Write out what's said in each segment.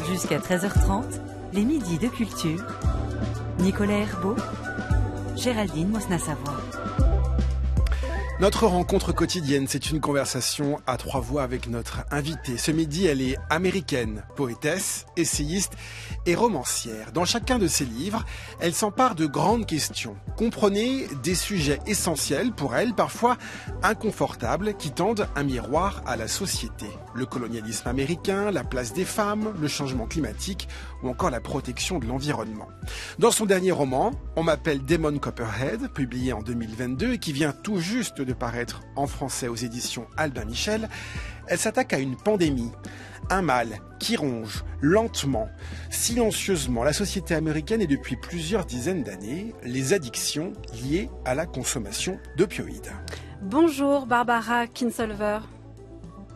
Jusqu'à 13h30, les midis de culture. Nicolas Herbeau, Géraldine Mosna-Savoie. Notre rencontre quotidienne, c'est une conversation à trois voix avec notre invitée. Ce midi, elle est américaine, poétesse, essayiste et romancière. Dans chacun de ses livres, elle s'empare de grandes questions. Comprenez des sujets essentiels pour elle, parfois inconfortables, qui tendent un miroir à la société. Le colonialisme américain, la place des femmes, le changement climatique ou encore la protection de l'environnement. Dans son dernier roman, On m'appelle Damon Copperhead, publié en 2022 et qui vient tout juste de paraître en français aux éditions Albin Michel, elle s'attaque à une pandémie, un mal qui ronge lentement, silencieusement la société américaine et depuis plusieurs dizaines d'années, les addictions liées à la consommation d'opioïdes. Bonjour Barbara Kinsolver.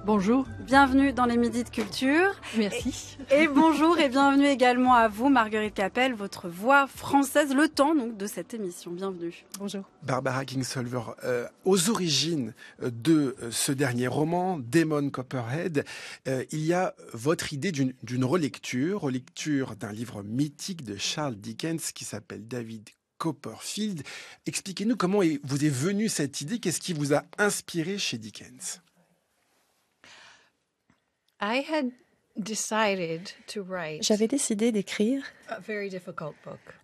Bonjour. Bienvenue dans les Midis de Culture. Merci. Et bonjour et bienvenue également à vous, Marguerite Capel, votre voix française, le temps donc de cette émission. Bienvenue. Bonjour. Barbara Kingsolver, aux origines de ce dernier roman, Damon Copperhead, il y a votre idée d'une relecture d'un livre mythique de Charles Dickens qui s'appelle David Copperfield. Expliquez-nous comment vous est venue cette idée, qu'est-ce qui vous a inspiré chez Dickens ? J'avais décidé d'écrire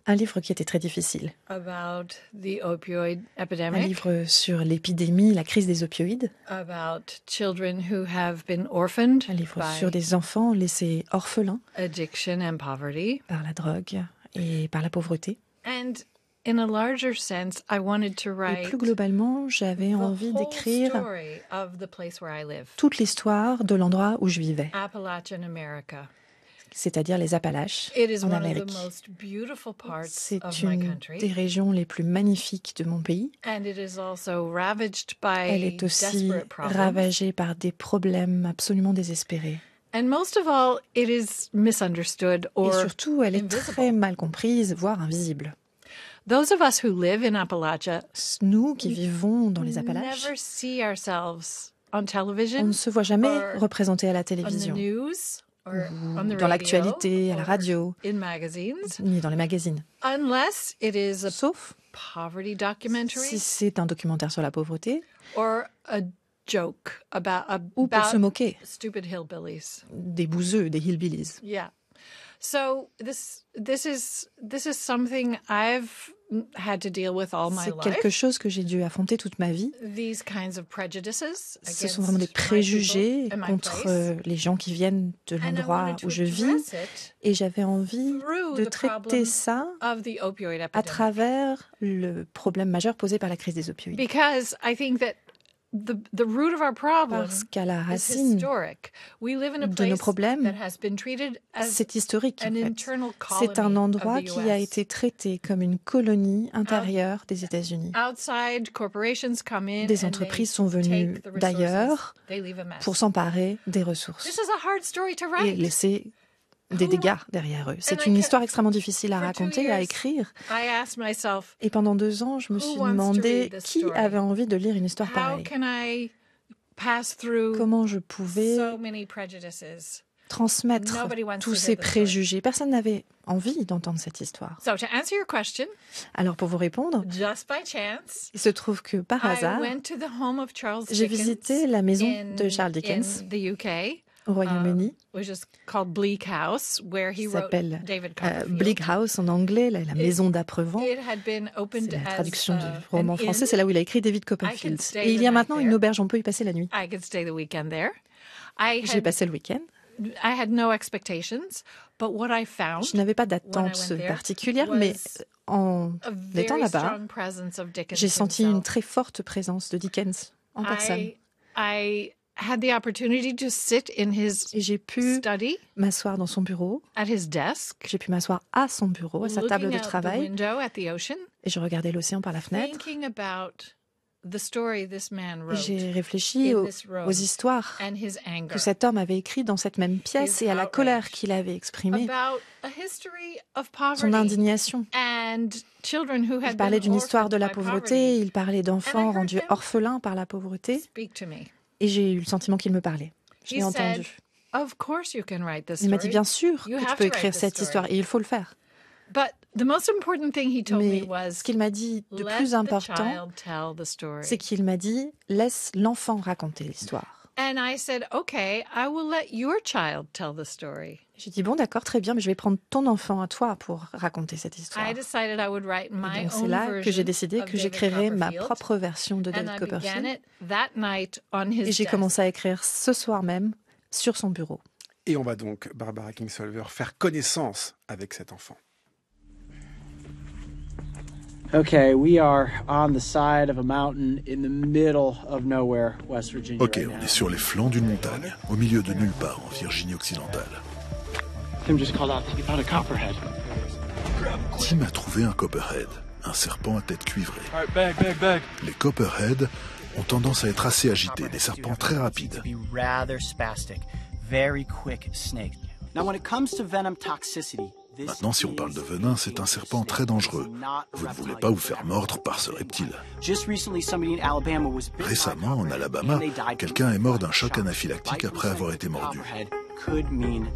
un livre qui était très difficile. Un livre sur l'épidémie, la crise des opioïdes. Un livre sur des enfants laissés orphelins par la drogue et par la pauvreté. Et plus globalement, j'avais envie d'écrire toute l'histoire de l'endroit où je vivais, c'est-à-dire les Appalaches en Amérique. C'est une des régions les plus magnifiques de mon pays. Elle est aussi ravagée par des problèmes absolument désespérés. Et surtout, elle est très mal comprise, voire invisible. Nous qui vivons dans les Appalaches, on ne se voit jamais représentés à la télévision, ou dans l'actualité, à la radio, ni dans les magazines. Sauf si c'est un documentaire sur la pauvreté, ou pour se moquer des bouseux, des hillbillies. C'est quelque chose que j'ai dû affronter toute ma vie. Ce sont vraiment des préjugés contre les gens qui viennent de l'endroit où je vis. Et j'avais envie de traiter ça à travers le problème majeur posé par la crise des opioïdes. Parce qu'à la racine de nos problèmes, c'est historique. En fait. C'est un endroit qui a été traité comme une colonie intérieure des États-Unis. Des entreprises sont venues d'ailleurs pour s'emparer des ressources et laisser des dégâts derrière eux. C'est une histoire extrêmement difficile à raconter, à écrire. Et pendant 2 ans, je me suis demandé qui avait envie de lire une histoire pareille. Comment je pouvais transmettre tous ces préjugés. Personne n'avait envie d'entendre cette histoire. Alors pour vous répondre, il se trouve que par hasard, j'ai visité la maison de Charles Dickens au Royaume-Uni, qui s'appelle Bleak House en anglais, la maison d'Aprevent. C'est la traduction du roman français, c'est là où il a écrit David Copperfield. Et il y a maintenant une auberge, on peut y passer la nuit. J'ai passé le week-end. Je n'avais pas d'attente particulière, mais en étant là-bas, j'ai senti une très forte présence de Dickens en personne. Et j'ai pu m'asseoir dans son bureau. J'ai pu m'asseoir à son bureau, à sa table de travail. Et je regardais l'océan par la fenêtre. J'ai réfléchi aux histoires que cet homme avait écrites dans cette même pièce et à la colère qu'il avait exprimée, son indignation. Il parlait d'une histoire de la pauvreté, il parlait d'enfants rendus orphelins par la pauvreté. Et j'ai eu le sentiment qu'il me parlait. Je l'ai entendu. Il m'a dit, bien sûr que tu peux écrire cette histoire et il faut le faire. Mais ce qu'il m'a dit de plus important, c'est qu'il m'a dit, laisse l'enfant raconter l'histoire. J'ai dit, bon, d'accord, très bien, mais je vais prendre ton enfant à toi pour raconter cette histoire. Et donc, c'est là que j'ai décidé que j'écrirais ma propre version de David Copperfield. Et j'ai commencé à écrire ce soir même sur son bureau. Et on va donc, Barbara Kingsolver, faire connaissance avec cet enfant. Okay, we are on the side of a mountain in the middle of nowhere, West Virginia. Ok, on est sur les flancs d'une montagne, au milieu de nulle part, en Virginie occidentale. Tim just called out that he found a copperhead. Tim a trouvé un copperhead, un serpent à tête cuivrée. Bag. Les copperheads ont tendance à être assez agités, des serpents très rapides. Maintenant, si on parle de venin, c'est un serpent très dangereux. Vous ne voulez pas vous faire mordre par ce reptile. Récemment, en Alabama, quelqu'un est mort d'un choc anaphylactique après avoir été mordu. Une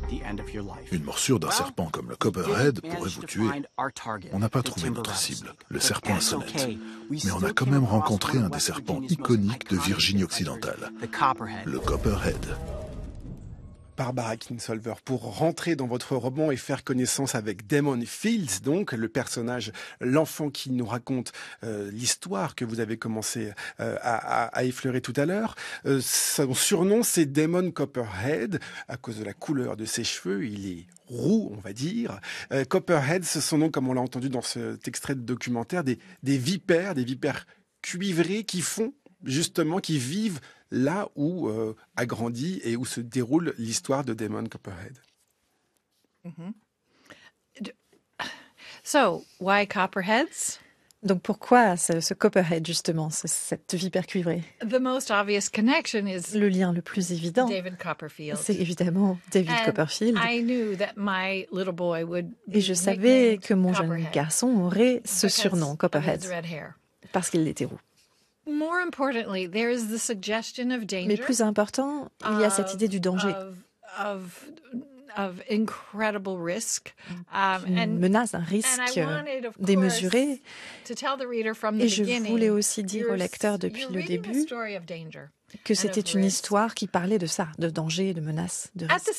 morsure d'un serpent comme le copperhead pourrait vous tuer. On n'a pas trouvé notre cible, le serpent à sonnette. Mais on a quand même rencontré un des serpents iconiques de Virginie occidentale, le copperhead. Barbara Kingsolver, pour rentrer dans votre roman et faire connaissance avec Damon Fields, donc le personnage, l'enfant qui nous raconte l'histoire que vous avez commencé à effleurer tout à l'heure. Son surnom, c'est Damon Copperhead, à cause de la couleur de ses cheveux. Il est roux, on va dire. Copperhead, ce sont donc, comme on l'a entendu dans cet extrait de documentaire, des vipères cuivrées qui vivent là où a grandi et où se déroule l'histoire de Damon Copperhead. So, why copperheads? Donc pourquoi ce copperhead, justement, cette vipère cuivrée? The most obvious connection is le lien le plus évident, David Copperfield. C'est évidemment David Copperfield. I knew that my little boy would et je savais que mon jeune garçon aurait ce surnom, Copperhead, parce qu'il était roux. Mais plus important, il y a cette idée du danger. Une menace, un risque démesuré. Et je voulais aussi dire au lecteur depuis le début que c'était une histoire qui parlait de ça, de danger, de menace, de risque.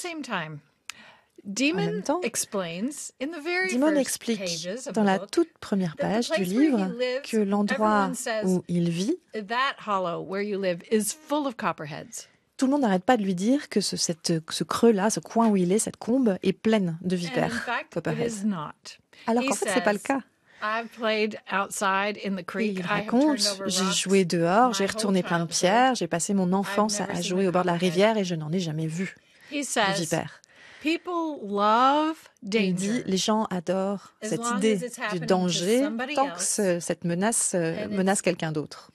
En même temps, Damon explique dans la toute première page du livre que l'endroit où il vit, tout le monde n'arrête pas de lui dire que ce creux-là, ce coin où il est, cette combe, est pleine de vipères, Copperhead. Alors qu'en fait, ce n'est pas le cas. Et il raconte, j'ai joué dehors, j'ai retourné plein de pierres, j'ai passé mon enfance à jouer au bord de la rivière et je n'en ai jamais vu de vipères. Il dit, les gens adorent cette idée du danger tant que cette menace menace quelqu'un d'autre.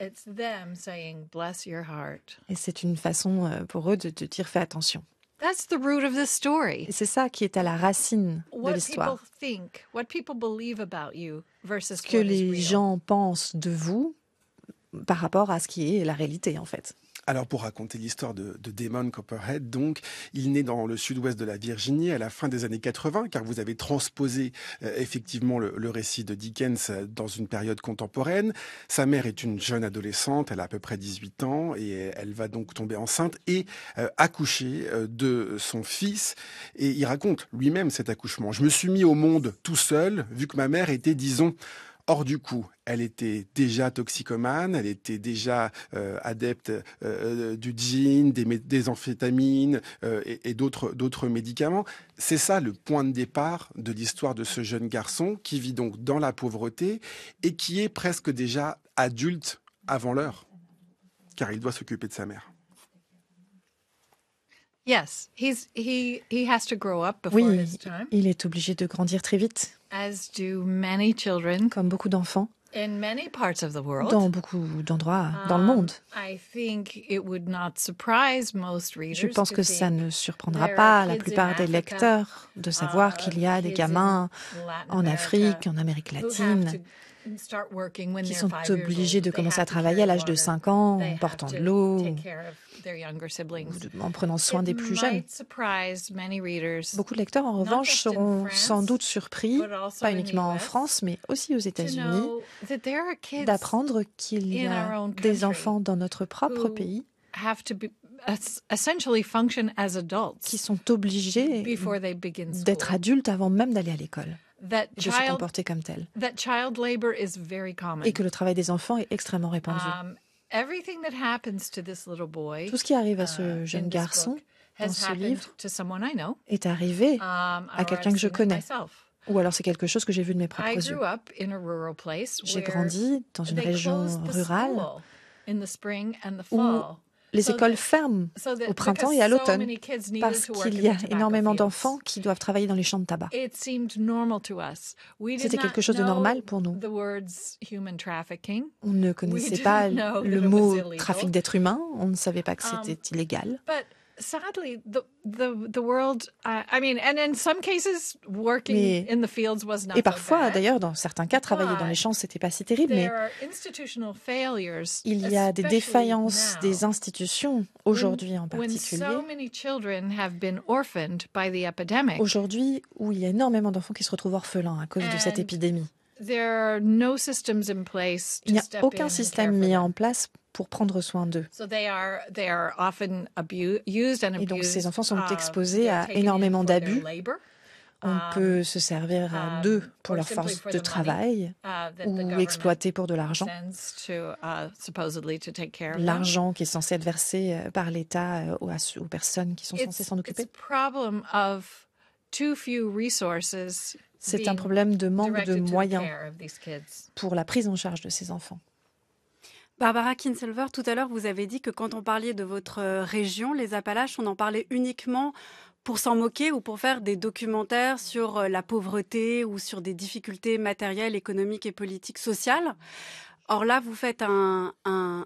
Et c'est une façon pour eux de dire fais attention. Et c'est ça qui est à la racine de l'histoire. Ce que les gens pensent de vous par rapport à ce qui est la réalité en fait. Alors, pour raconter l'histoire de Damon Copperhead, donc, il naît dans le sud-ouest de la Virginie à la fin des années 80, car vous avez transposé effectivement le récit de Dickens dans une période contemporaine. Sa mère est une jeune adolescente, elle a à peu près 18 ans, et elle va donc tomber enceinte et accoucher de son fils. Et il raconte lui-même cet accouchement. Je me suis mis au monde tout seul, vu que ma mère était, disons, hors du coup. Elle était déjà toxicomane, elle était déjà adepte du gin, des amphétamines et d'autres médicaments. C'est ça le point de départ de l'histoire de ce jeune garçon qui vit donc dans la pauvreté et qui est presque déjà adulte avant l'heure, car il doit s'occuper de sa mère. Oui, il est obligé de grandir très vite, comme beaucoup d'enfants, dans beaucoup d'endroits dans le monde. Je pense que ça ne surprendra pas la plupart des lecteurs de savoir qu'il y a des gamins en Afrique, en Amérique latine, qui sont obligés de commencer à travailler à l'âge de 5 ans en portant de l'eau, en prenant soin des plus jeunes. Beaucoup de lecteurs, en revanche, seront sans doute surpris, pas uniquement en France, mais aussi aux États-Unis, d'apprendre qu'il y a des enfants dans notre propre pays qui sont obligés d'être adultes avant même d'aller à l'école et de se comporter comme tels. Et que le travail des enfants est extrêmement répandu. Tout ce qui arrive à ce jeune garçon dans ce livre est arrivé à quelqu'un que je connais. Ou alors c'est quelque chose que j'ai vu de mes propres yeux. J'ai grandi dans une région rurale où les écoles ferment au printemps et à l'automne parce qu'il y a énormément d'enfants qui doivent travailler dans les champs de tabac. C'était quelque chose de normal pour nous. On ne connaissait pas le mot trafic d'êtres humains, on ne savait pas que c'était illégal. Sadly, the world, I mean, and in some cases, working in the fields was not et parfois, d'ailleurs, dans certains cas, travailler dans les champs, c'était pas si terrible, mais il y a des défaillances des institutions aujourd'hui en particulier. Aujourd'hui, où il y a énormément d'enfants qui se retrouvent orphelins à cause de cette épidémie. Il n'y a aucun système mis en place pour prendre soin d'eux. Et donc ces enfants sont exposés à énormément d'abus. On peut se servir d'eux pour leur force de travail ou exploiter pour de l'argent. L'argent qui est censé être versé par l'État aux personnes qui sont censées s'en occuper. C'est un problème de manque de moyens pour la prise en charge de ces enfants. Barbara Kingsolver, tout à l'heure, vous avez dit que quand on parlait de votre région, les Appalaches, on en parlait uniquement pour s'en moquer ou pour faire des documentaires sur la pauvreté ou sur des difficultés matérielles, économiques et politiques, sociales. Or là, vous faites un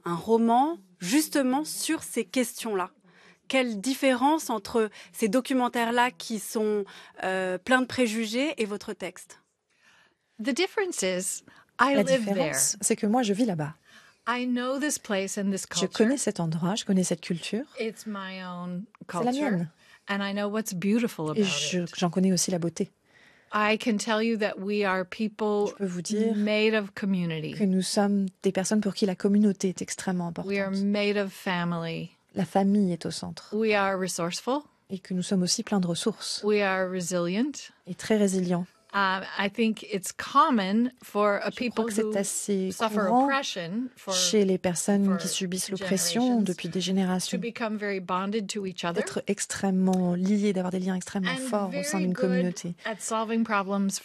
roman justement sur ces questions-là. Quelle différence entre ces documentaires-là qui sont pleins de préjugés et votre texte? La différence, c'est que moi, je vis là-bas. Je connais cet endroit, je connais cette culture. C'est la mienne. Et j'en connais aussi la beauté. Je peux vous dire que nous sommes des personnes pour qui la communauté est extrêmement importante. La famille est au centre. Et que nous sommes aussi pleins de ressources. Et très résilients. Je crois que c'est assez courant chez les personnes qui subissent l'oppression depuis des générations d'être extrêmement liées, d'avoir des liens extrêmement forts au sein d'une communauté et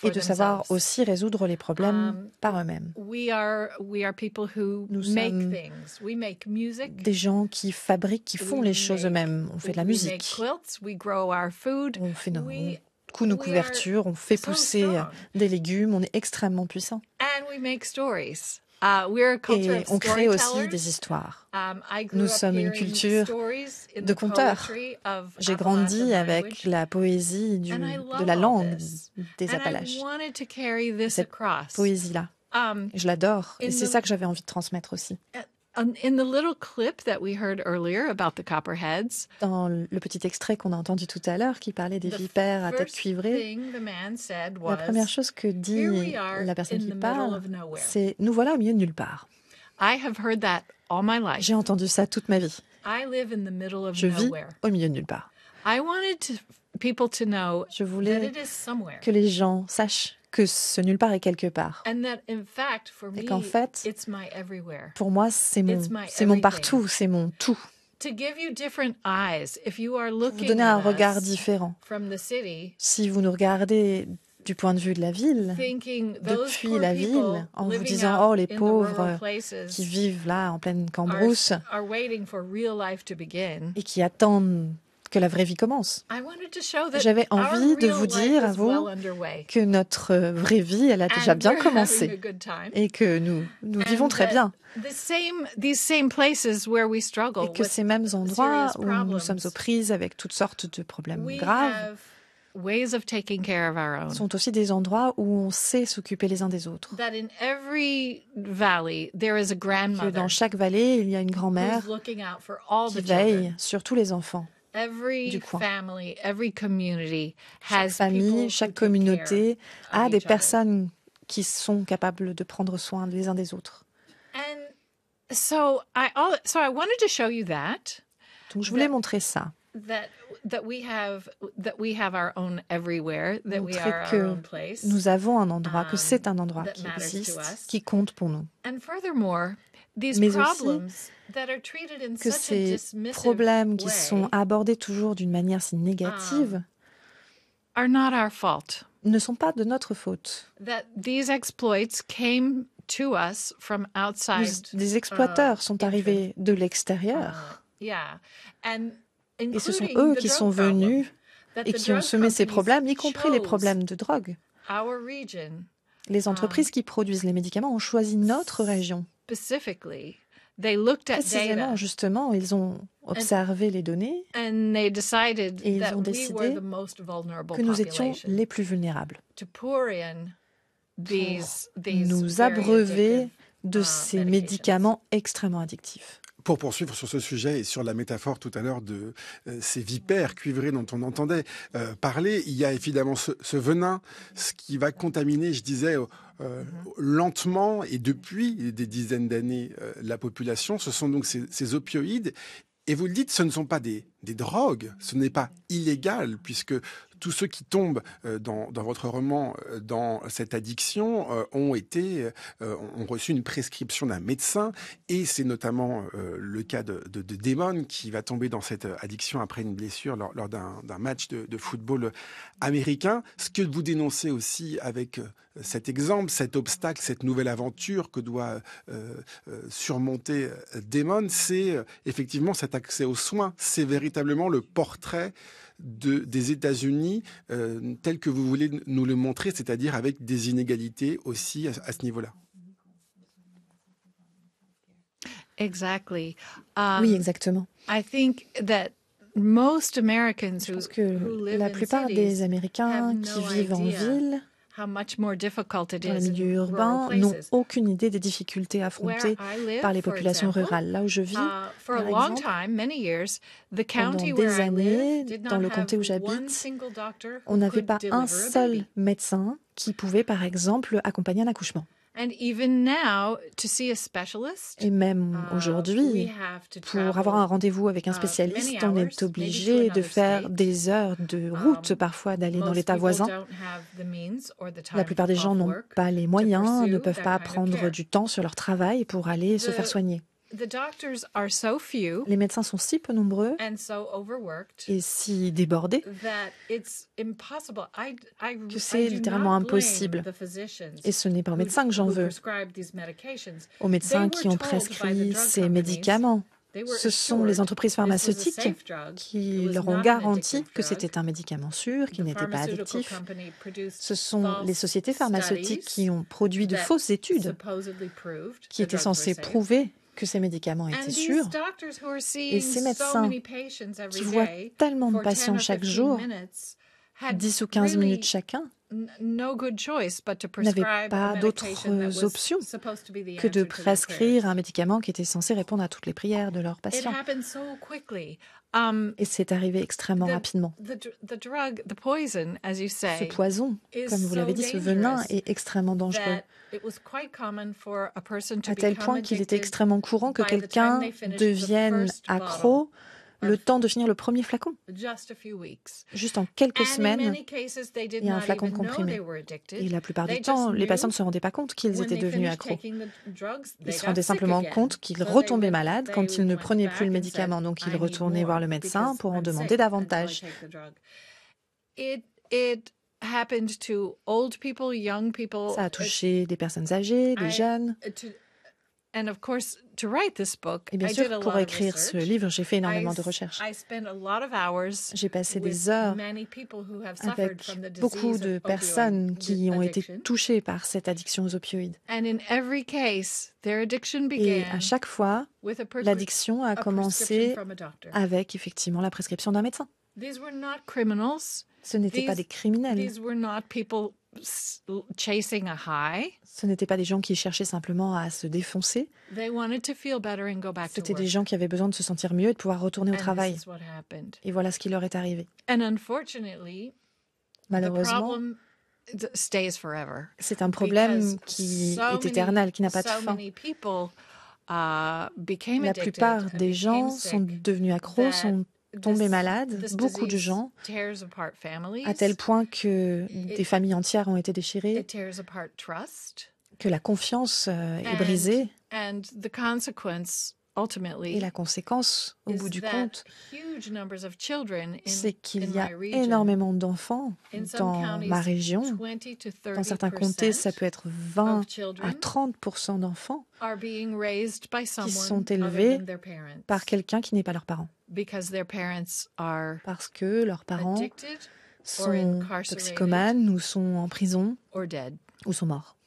de savoir aussi résoudre les problèmes par eux-mêmes. Nous sommes des gens qui fabriquent, qui font les choses eux-mêmes. On fait de la musique, on fait nos couvertures, on fait pousser des légumes, on est extrêmement puissants. Et on crée aussi des histoires. Nous sommes une culture de conteurs. J'ai grandi avec la poésie de la langue des Appalaches. Cette poésie-là, je l'adore et c'est ça que j'avais envie de transmettre aussi. Dans le petit extrait qu'on a entendu tout à l'heure qui parlait des vipères à tête cuivrée, la première chose que dit la personne qui parle, c'est « nous voilà au milieu de nulle part ». J'ai entendu ça toute ma vie. Je vis au milieu de nulle part. Je voulais que les gens sachent que ce nulle part est quelque part. Et qu'en fait, pour moi, c'est mon partout, c'est mon tout. Pour vous donner un regard différent. Si vous nous regardez du point de vue de la ville, depuis la ville, en vous disant « Oh, les pauvres qui vivent là en pleine cambrousse et qui attendent que la vraie vie commence. » J'avais envie de vous dire, à vous, que notre vraie vie, elle a déjà bien commencé et que nous vivons très bien. Et que ces mêmes endroits où nous sommes aux prises avec toutes sortes de problèmes graves, sont aussi des endroits où on sait s'occuper les uns des autres. Que dans chaque vallée, il y a une grand-mère qui veille sur tous les enfants du coin. Chaque famille, chaque communauté a des personnes qui sont capables de prendre soin les uns des autres. Donc je voulais montrer ça. Montrer que nous avons un endroit, que c'est un endroit qui existe, qui compte pour nous. Mais aussi que ces problèmes qui sont abordés toujours d'une manière si négative ne sont pas de notre faute. Des exploiteurs sont arrivés de l'extérieur. Et ce sont eux qui sont venus et qui ont semé ces problèmes, y compris les problèmes de drogue. Les entreprises qui produisent les médicaments ont choisi notre région. Précisément, justement, ils ont observé les données et ils ont décidé que nous étions les plus vulnérables pour nous abreuver de ces médicaments extrêmement addictifs. Pour poursuivre sur ce sujet et sur la métaphore tout à l'heure de ces vipères cuivrées dont on entendait parler, il y a évidemment ce venin, ce qui va contaminer, je disais, lentement et depuis des dizaines d'années la population. Ce sont donc ces opioïdes. Et vous le dites, ce ne sont pas des drogues, ce n'est pas illégal, puisque tous ceux qui tombent dans votre roman dans cette addiction ont reçu une prescription d'un médecin, et c'est notamment le cas de Damon qui va tomber dans cette addiction après une blessure lors d'un match de football américain. Ce que vous dénoncez aussi avec cet exemple, cet obstacle, cette nouvelle aventure que doit surmonter Damon, c'est effectivement cet accès aux soins. C'est véritablement le portrait des États-Unis tel que vous voulez nous le montrer, c'est-à-dire avec des inégalités aussi à ce niveau-là. Exactly. Oui, exactement. I think that most Americans Je pense que la plupart des Américains qui vivent en ville, dans les milieux urbains, n'ont aucune idée des difficultés affrontées par les populations rurales. Là où je vis, par exemple, pendant des années, dans le comté où j'habite, on n'avait pas un seul médecin qui pouvait, par exemple, accompagner un accouchement. Et même aujourd'hui, pour avoir un rendez-vous avec un spécialiste, on est obligé de faire des heures de route, parfois d'aller dans l'État voisin. La plupart des gens n'ont pas les moyens, ne peuvent pas prendre du temps sur leur travail pour aller se faire soigner. Les médecins sont si peu nombreux et si débordés que c'est littéralement impossible. Et ce n'est pas aux médecins que j'en veux. Aux médecins qui ont prescrit ces médicaments. Ce sont les entreprises pharmaceutiques qui leur ont garanti que c'était un médicament sûr, qui n'était pas addictif. Ce sont les sociétés pharmaceutiques qui ont produit de fausses études qui étaient censées prouver que ces médicaments étaient sûrs. Et ces médecins qui voient tellement de patients chaque jour, 10 ou 15 minutes chacun, n'avaient pas d'autres options que de prescrire un médicament qui était censé répondre à toutes les prières de leurs patients. Et c'est arrivé extrêmement rapidement. Ce poison, comme vous l'avez dit, ce venin est extrêmement dangereux. À tel point qu'il était extrêmement courant que quelqu'un devienne accro le temps de finir le premier flacon. Juste en quelques semaines, il y a un flacon de comprimé. Et la plupart du temps, les patients ne se rendaient pas compte qu'ils étaient devenus accros. Ils se rendaient simplement compte qu'ils retombaient malades quand ils ne prenaient plus le médicament. Donc, ils retournaient voir le médecin pour en demander davantage. Ça a touché des personnes âgées, des jeunes. Et bien sûr, pour écrire ce livre, j'ai fait énormément de recherches. J'ai passé des heures avec beaucoup de personnes qui ont été touchées par cette addiction aux opioïdes. Et à chaque fois, l'addiction a commencé avec effectivement la prescription d'un médecin. Ce n'étaient pas des criminels. These were not people chasing a high. Ce n'étaient pas des gens qui cherchaient simplement à se défoncer. They wanted to feel better and go back to C'était work. des gens qui avaient besoin de se sentir mieux et de pouvoir retourner au travail. This is what happened. Et voilà ce qui leur est arrivé. And unfortunately, Malheureusement, the problem stays forever. c'est un problème qui est éternel, qui n'a pas de fin. La plupart des gens sont devenus accros, sont tombés malades, beaucoup de gens, à tel point que des familles entières ont été déchirées, que la confiance est brisée. Et la conséquence, au bout du compte, c'est qu'il y a énormément d'enfants dans ma région. Dans certains comtés, ça peut être 20 à 30% d'enfants qui sont élevés par quelqu'un qui n'est pas leurs parents. Parce que leurs parents sont toxicomanes ou sont en prison ou sont morts.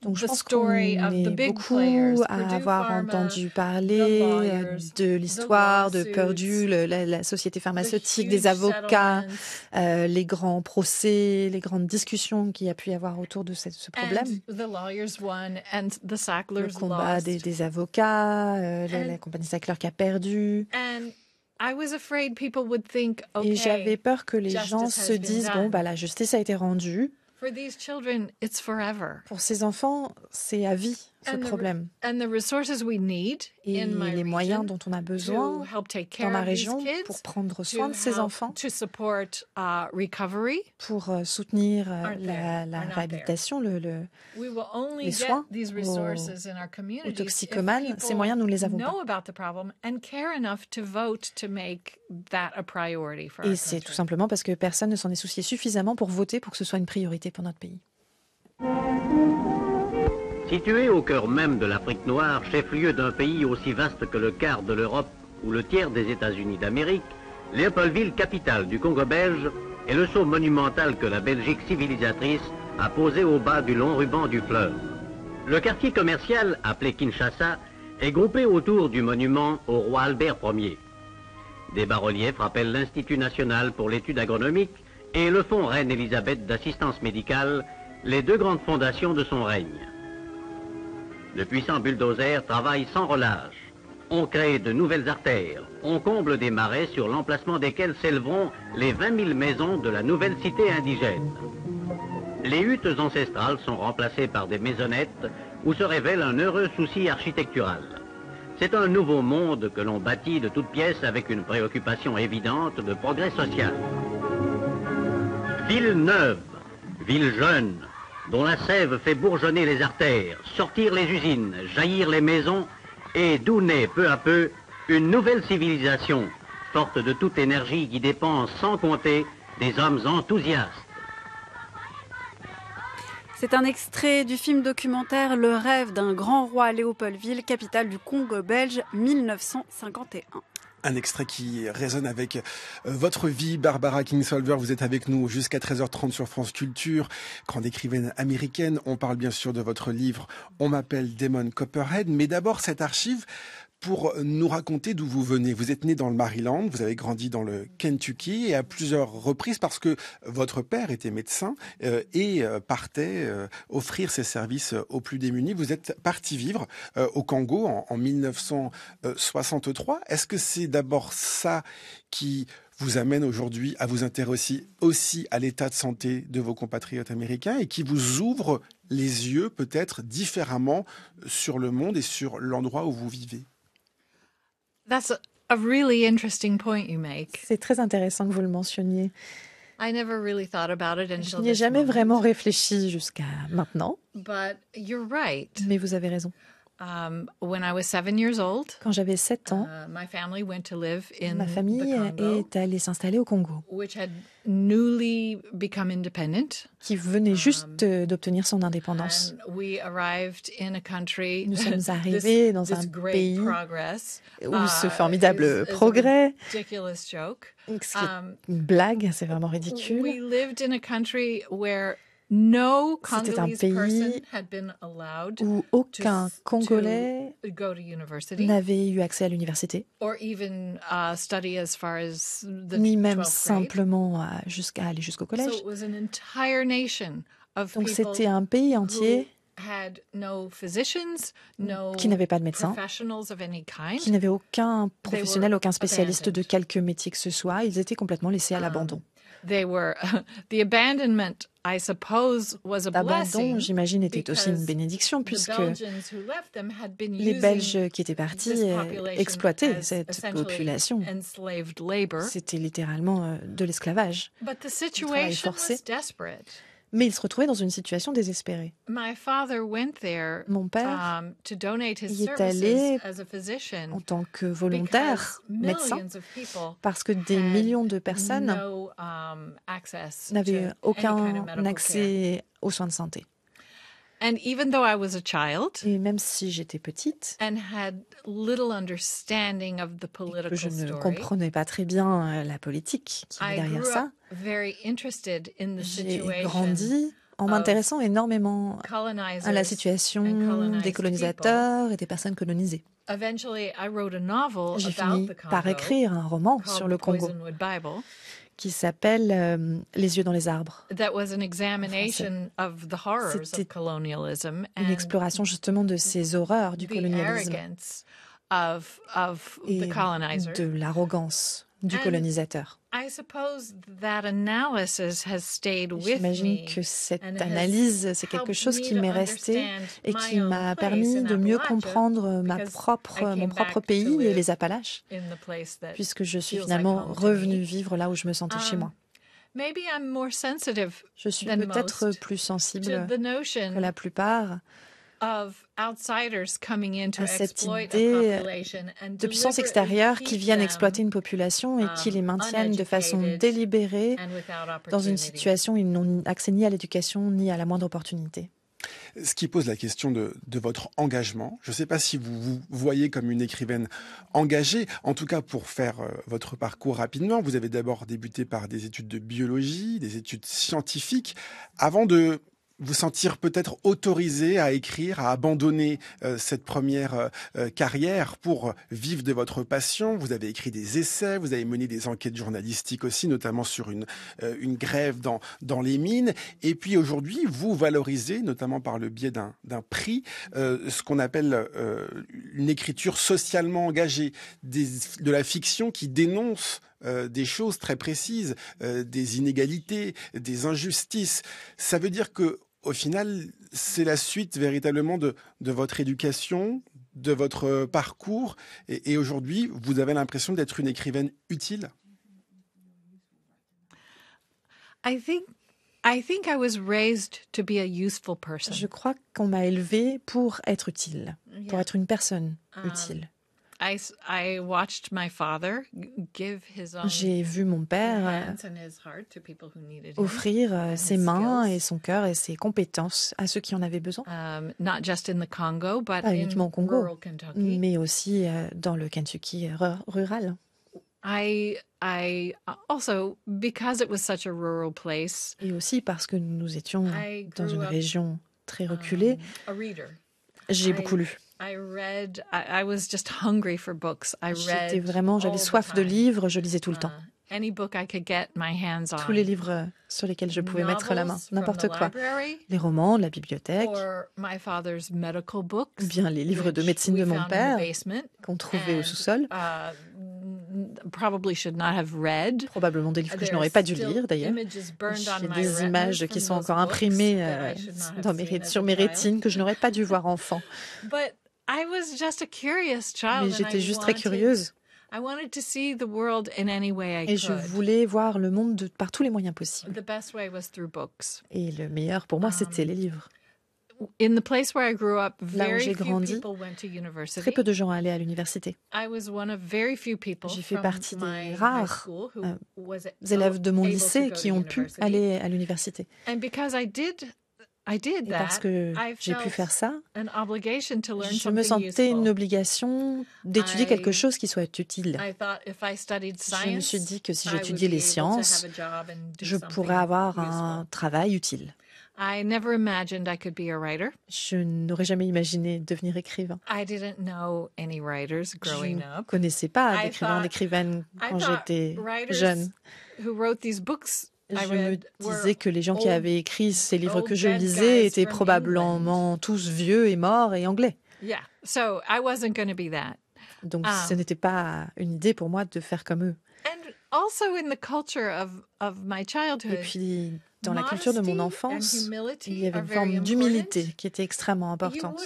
Donc je pense qu'on est beaucoup à avoir entendu parler de l'histoire de Purdue, la société pharmaceutique, des avocats, les grands procès, les grandes discussions qu'il y a pu y avoir autour de ce problème. Le combat des avocats, la compagnie Sackler qui a perdu. Et j'avais peur que les gens se disent, bon, bah, la justice a été rendue. Pour ces enfants, c'est à vie, ce problème. Et les moyens dont on a besoin dans ma région pour prendre soin de ces enfants, pour soutenir la réhabilitation, les soins aux toxicomanes, ces moyens, nous ne les avons pas. Et c'est tout simplement parce que personne ne s'en est soucié suffisamment pour voter pour que ce soit une priorité pour notre pays. Situé au cœur même de l'Afrique noire, chef-lieu d'un pays aussi vaste que le quart de l'Europe ou le tiers des États-Unis d'Amérique, Léopoldville, capitale du Congo belge, est le sceau monumental que la Belgique civilisatrice a posé au bas du long ruban du fleuve. Le quartier commercial, appelé Kinshasa, est groupé autour du monument au roi Albert Ier. Des bas-reliefs rappellent l'Institut national pour l'étude agronomique et le Fonds Reine Élisabeth d'assistance médicale, les deux grandes fondations de son règne. De puissants bulldozers travaillent sans relâche. On crée de nouvelles artères, on comble des marais sur l'emplacement desquels s'élèveront les 20 000 maisons de la nouvelle cité indigène. Les huttes ancestrales sont remplacées par des maisonnettes où se révèle un heureux souci architectural. C'est un nouveau monde que l'on bâtit de toutes pièces avec une préoccupation évidente de progrès social. Ville neuve, ville jeune, dont la sève fait bourgeonner les artères, sortir les usines, jaillir les maisons, et d'où naît peu à peu une nouvelle civilisation, forte de toute énergie qui dépense sans compter des hommes enthousiastes. C'est un extrait du film documentaire Le rêve d'un grand roi à Léopoldville, capitale du Congo belge, 1951. Un extrait qui résonne avec votre vie, Barbara Kingsolver. Vous êtes avec nous jusqu'à 13h30 sur France Culture. Grande écrivaine américaine, on parle bien sûr de votre livre « On m'appelle Damon Copperhead ». Mais d'abord, cette archive pour nous raconter d'où vous venez. Vous êtes né dans le Maryland, vous avez grandi dans le Kentucky et à plusieurs reprises parce que votre père était médecin et partait offrir ses services aux plus démunis. Vous êtes parti vivre au Congo en 1963. Est-ce que c'est d'abord ça qui vous amène aujourd'hui à vous intéresser aussi à l'état de santé de vos compatriotes américains et qui vous ouvre les yeux peut-être différemment sur le monde et sur l'endroit où vous vivez? That's a really interesting point you make. C'est très intéressant que vous le mentionniez. I never really thought about it until Je n'y ai jamais vraiment réfléchi jusqu'à maintenant. But you're right. Mais vous avez raison. When I was 7 years old, quand j'avais 7 ans, my family went to live in ma famille est allée s'installer au Congo, which had newly become independent. Qui venait juste d'obtenir son indépendance. And we arrived in a country, nous sommes arrivés dans un pays où ce formidable progrès, c'est une blague, c'est vraiment ridicule. We lived in a country where C'était un pays où aucun Congolais n'avait eu accès à l'université, ni même simplement jusqu'à aller jusqu'au collège. Donc c'était un pays entier qui n'avait pas de médecin, qui n'avait aucun professionnel, aucun spécialiste de quelque métier que ce soit. Ils étaient complètement laissés à l'abandon. L'abandon, j'imagine, était aussi une bénédiction puisque les Belges qui étaient partis exploitaient cette population. C'était littéralement de l'esclavage, du travail forcé. Mais il se retrouvait dans une situation désespérée. Mon père y est allé en tant que volontaire médecin parce que des millions de personnes n'avaient aucun accès aux soins de santé. Et même si j'étais petite et que je ne comprenais pas très bien la politique qui est derrière ça, j'ai grandi en m'intéressant énormément à la situation des colonisateurs et des personnes colonisées. J'ai fini par écrire un roman sur le Congo qui s'appelle Les yeux dans les arbres. C'était une exploration justement de ces horreurs du colonialisme et de l'arrogance du colonisateur. J'imagine que cette analyse, c'est quelque chose qui m'est resté et qui m'a permis de mieux comprendre mon propre pays et les Appalaches, puisque je suis finalement revenue vivre là où je me sentais chez moi. Je suis peut-être plus sensible que la plupart à cette idée de puissance extérieure qui viennent exploiter une population et qui les maintiennent de façon délibérée dans une situation où ils n'ont accès ni à l'éducation ni à la moindre opportunité. Ce qui pose la question de votre engagement. Je ne sais pas si vous vous voyez comme une écrivaine engagée. En tout cas, pour faire votre parcours rapidement, vous avez d'abord débuté par des études de biologie, des études scientifiques, avant de vous sentir peut-être autorisé à écrire, à abandonner cette première carrière pour vivre de votre passion. Vous avez écrit des essais, vous avez mené des enquêtes journalistiques aussi, notamment sur une grève dans les mines. Et puis aujourd'hui, vous valorisez, notamment par le biais d'un prix, ce qu'on appelle une écriture socialement engagée, de la fiction qui dénonce des choses très précises, des inégalités, des injustices. Ça veut dire que au final, c'est la suite véritablement de votre éducation, de votre parcours. Et aujourd'hui, vous avez l'impression d'être une écrivaine utile? Je crois qu'on m'a élevée pour être utile, pour être une personne utile. J'ai vu mon père offrir ses mains et son cœur et ses compétences à ceux qui en avaient besoin. Pas uniquement au Congo, mais aussi dans le Kentucky rural. Et aussi parce que nous étions dans une région très reculée, j'ai beaucoup lu. J'avais soif de livres, je lisais tout le temps. Tous les livres sur lesquels je pouvais mettre la main, n'importe quoi. Les romans de la bibliothèque, ou bien les livres de médecine de mon père qu'on trouvait au sous-sol. Probablement des livres que je n'aurais pas dû lire d'ailleurs. J'ai des images qui sont encore imprimées sur mes rétines que je n'aurais pas dû voir enfant. Mais j'étais juste très curieuse. Et je voulais voir le monde par tous les moyens possibles. Et le meilleur pour moi, c'était les livres. Là où j'ai grandi, très peu de gens allaient à l'université. J'ai fait partie des rares élèves de mon lycée qui ont pu aller à l'université. Et parce que j'ai pu faire ça, je me sentais une obligation d'étudier quelque chose qui soit utile. Je me suis dit que si j'étudiais les sciences, je pourrais avoir un travail utile. I never imagined I could be a writer. Je n'aurais jamais imaginé devenir écrivain. I didn't know any writers growing up. Je ne connaissais pas d'écrivaines quand j'étais jeune. Who wrote these books je me disais que les gens qui avaient écrit ces livres que je lisais étaient probablement tous vieux et morts et anglais. Yeah, so I wasn't going to be that. Donc ce n'était pas une idée pour moi de faire comme eux. And also in the culture of my childhood. Et puis dans la culture de mon enfance, il y avait une forme d'humilité qui était extrêmement importante.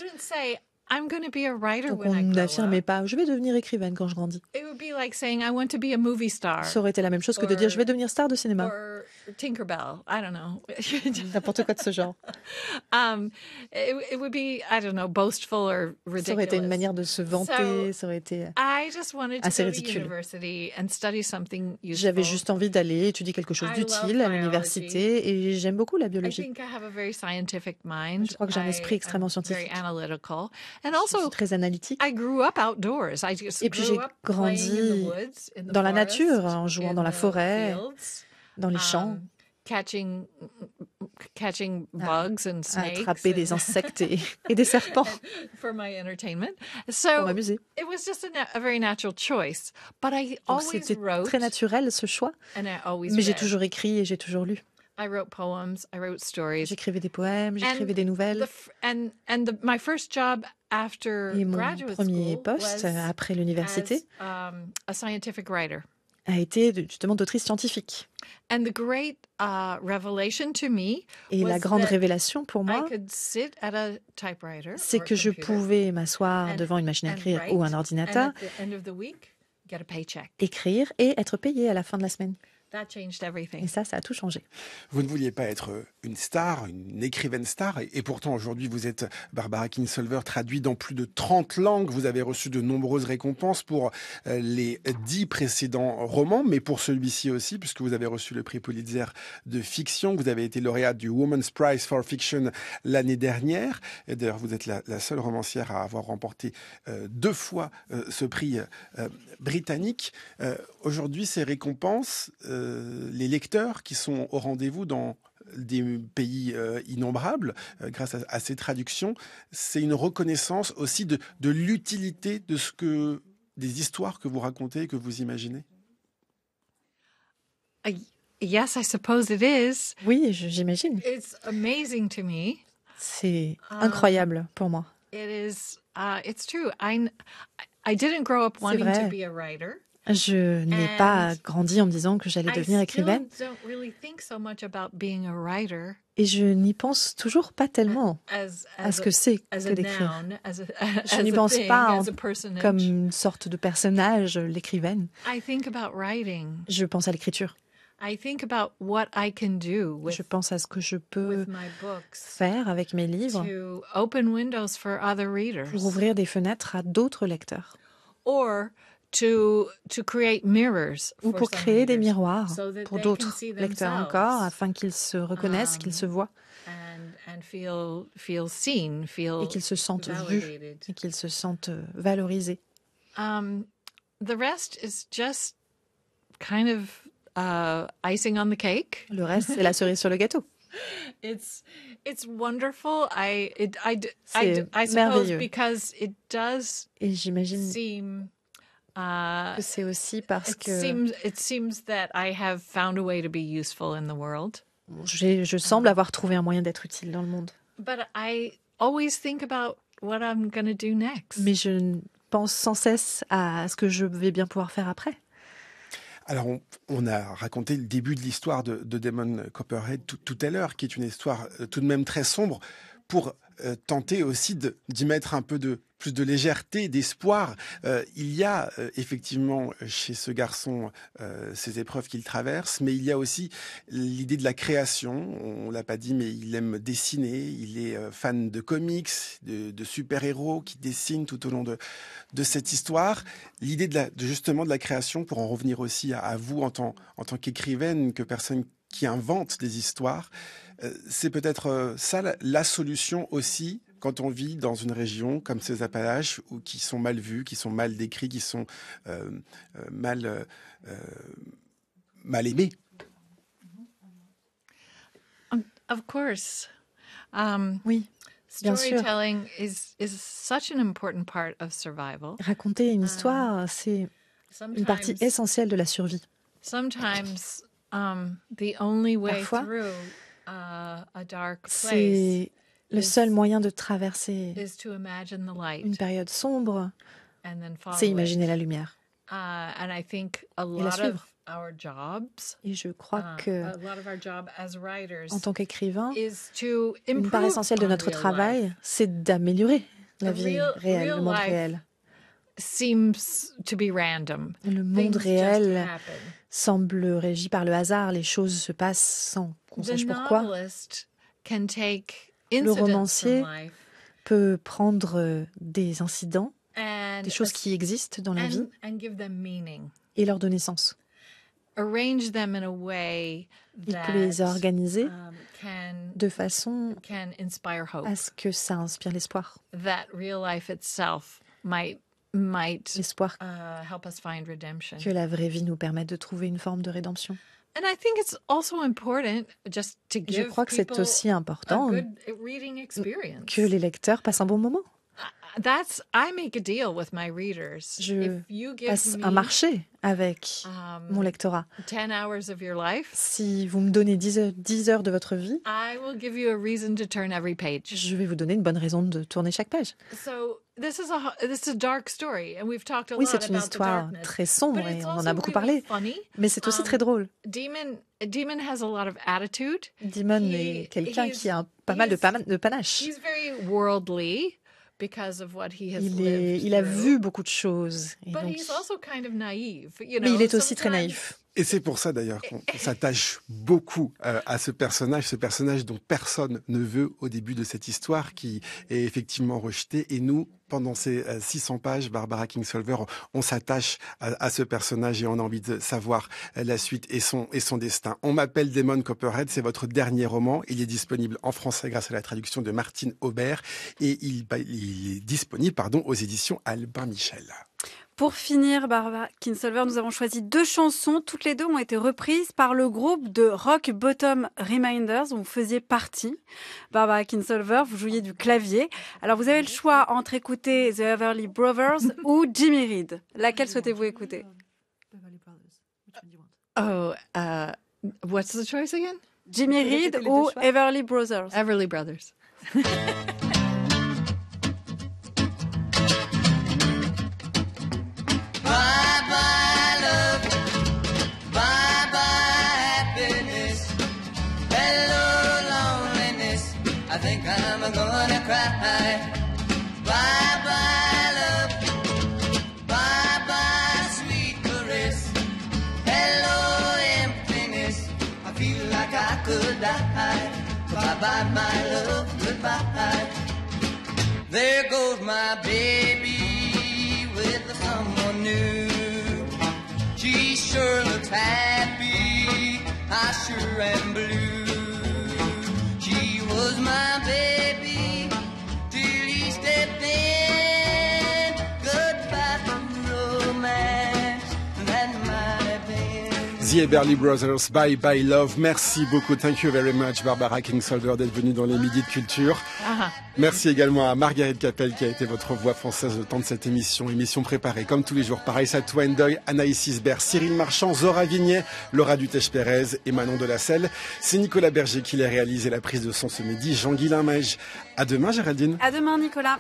I'm going to be a writer Donc when I on grow n'affirmait up. pas « je vais devenir écrivaine quand je grandis ». It would be like saying I want to be a movie star. Ça aurait été la même chose que de dire « je vais devenir star de cinéma ». Or Tinkerbell, I don't know. N'importe quoi de ce genre. It would be, I don't know, boastful or ridiculous. Ça aurait été une manière de se vanter, ça aurait été assez ridicule. J'avais juste envie d'aller étudier quelque chose d'utile à l'université et j'aime beaucoup la biologie. Je crois que j'ai un esprit extrêmement scientifique. Je suis très analytique. Et puis j'ai grandi dans la nature, en jouant dans la forêt, dans les champs, catching bugs and snakes, attraper des insectes et des serpents for my entertainment. Pour m'amuser. It was just a very natural choice, but I always c'était wrote. Très naturel ce choix. And I always Mais j'ai read. toujours écrit et j'ai toujours lu. I wrote poems, I wrote stories. J'écrivais des poèmes, j'écrivais des nouvelles. My first job after et mon graduate premier school poste après l'université a scientific writer. A été justement d'autrice scientifique. And the great revelation to me et la grande révélation pour moi, c'est que je pouvais m'asseoir devant une machine à écrire ou un ordinateur, écrire et être payée à la fin de la semaine. Et ça a tout changé. Vous ne vouliez pas être une star, une écrivaine star, et pourtant aujourd'hui vous êtes Barbara Kingsolver, traduite dans plus de 30 langues. Vous avez reçu de nombreuses récompenses pour les 10 précédents romans, mais pour celui-ci aussi, puisque vous avez reçu le prix Pulitzer de fiction. Vous avez été lauréate du Women's Prize for Fiction l'année dernière. Et d'ailleurs, vous êtes la seule romancière à avoir remporté 2 fois ce prix britannique. Aujourd'hui, ces récompenses, les lecteurs qui sont au rendez-vous dans des pays innombrables, grâce à ces traductions, c'est une reconnaissance aussi de l'utilité de des histoires que vous racontez et que vous imaginez. Yes, I suppose it is. Oui, j'imagine. It's amazing to me. C'est incroyable pour moi. It is. It's true. I didn't grow up wanting to be a writer. Je n'ai pas grandi en me disant que j'allais devenir écrivaine. Et je n'y pense toujours pas tellement à ce que c'est que d'écrire. Je n'y pense pas comme une sorte de personnage, l'écrivaine. Je pense à l'écriture. Je pense à ce que je peux faire avec mes livres pour ouvrir des fenêtres à d'autres lecteurs. Ou pour créer des miroirs pour d'autres lecteurs encore, afin qu'ils se reconnaissent, qu'ils se voient. Et qu'ils se sentent vus, et qu'ils se sentent valorisés. The rest is just kind of icing on the cake. Le reste, c'est la cerise sur le gâteau. It's wonderful. I suppose merveilleux. Because it does et j'imagine seem que c'est aussi parce que it seems that I have found a way to be useful in the world. Je semble avoir trouvé un moyen d'être utile dans le monde. But I always think about what I'm going to do next. Mais je pense sans cesse à ce que je vais bien pouvoir faire après. Alors, on a raconté le début de l'histoire de Damon Copperhead tout à l'heure, qui est une histoire tout de même très sombre, pour tenter aussi d'y mettre un peu plus de légèreté, d'espoir. Il y a effectivement chez ce garçon ces épreuves qu'il traverse, mais il y a aussi l'idée de la création. On l'a pas dit, mais il aime dessiner. Il est fan de comics, de super-héros qui dessinent tout au long de cette histoire. L'idée justement de la création, pour en revenir aussi à vous en tant qu'écrivaine, que personne qui invente des histoires, c'est peut-être ça la solution aussi quand on vit dans une région comme ces Appalaches, qui sont mal vus, qui sont mal décrits, qui sont mal aimés. Of course. Oui, bien sûr. Storytelling is such an important part of survival. Raconter une histoire, c'est une partie essentielle de la survie. Sometimes the only way Parfois, through a dark place c'est le seul moyen de traverser is to imagine the light une période sombre, and then follow c'est it. imaginer la lumière. And I think a la lot suivre. of our jobs, Et je crois que, a lot of our job as writers en tant qu'écrivain, is to une part improve essentielle de on notre real travail, life. c'est d'améliorer la The vie réelle, le real monde life réel. seems to be random. Le monde Things just réel happen. semble régi par le hasard, les choses se passent sans qu'on The sache pourquoi. novelist can take Le incidents romancier from life peut prendre des incidents, and des choses qui existent dans la vie, and give them meaning. et leur donner sens. Arrange them in a way Il that peut les organiser can de façon inspire hope. à ce que ça inspire l'espoir. That real life itself might L'espoir help us find redemption. que la vraie vie nous permette de trouver une forme de rédemption. And I think it's also important just to Je give crois que c'est people aussi a important good reading experience. que les lecteurs passent un bon moment. I make a deal with my readers. Je If you give passe me un marché avec mon lectorat. 10 hours of your life, Si vous me donnez 10 heures de votre vie, I will give you a reason to turn every page. je vais vous donner une bonne raison de tourner chaque page. So this is a dark story, and we've talked a Oui, lot c'est une about the histoire darkness. très sombre But et it's on en also a beaucoup really parlé. funny. Mais c'est aussi très drôle. Demon has a lot of attitude. Demon est quelqu'un qui a pas mal de panache. He's very worldly because of what he has lived Il a through. vu beaucoup de choses. Et But donc, he's also kind of naive. You mais know, il est aussi très sometimes- naïf. Et c'est pour ça d'ailleurs qu'on s'attache beaucoup à ce personnage dont personne ne veut au début de cette histoire, qui est effectivement rejeté. Et nous, pendant ces 600 pages, Barbara Kingsolver, on s'attache à ce personnage et on a envie de savoir la suite et son destin. On m'appelle Damon Copperhead, c'est votre dernier roman. Il est disponible en français grâce à la traduction de Martine Aubert et il est disponible aux éditions Albin Michel. Pour finir, Barbara Kingsolver, nous avons choisi 2 chansons. Toutes les 2 ont été reprises par le groupe de Rock Bottom Reminders, dont vous faisiez partie. Barbara Kingsolver, vous jouiez du clavier. Alors, vous avez le choix entre écouter The Everly Brothers ou Jimmy Reed. Laquelle souhaitez-vous écouter? Oh, what's the choice again? Jimmy Reed ou Everly Brothers? Everly Brothers. Bye-bye love, bye-bye happiness, hello loneliness, I think I'm gonna cry. Bye-bye love, bye-bye sweet caress, hello emptiness, I feel like I could die. Bye-bye my love, goodbye. There goes my baby with someone new. She sure looks happy, I sure am blue. She was my baby till he stepped in. Goodbye to romance, that might have been. The Everly Brothers, Bye Bye Love. Merci beaucoup. Thank you very much, Barbara Kingsolver, d'être venue dans les Midis de Culture. Merci également à Marguerite Capel qui a été votre voix française au temps de cette émission. Émission préparée comme tous les jours par Aïssa Touendoy, Anaïs Isbert, Cyril Marchand, Zora Vignet, Laura Dutèche-Pérez et Manon Delacelle. C'est Nicolas Berger qui l'a réalisé, la prise de son ce midi. Jean-Guilain Meige. À demain, Géraldine. À demain, Nicolas.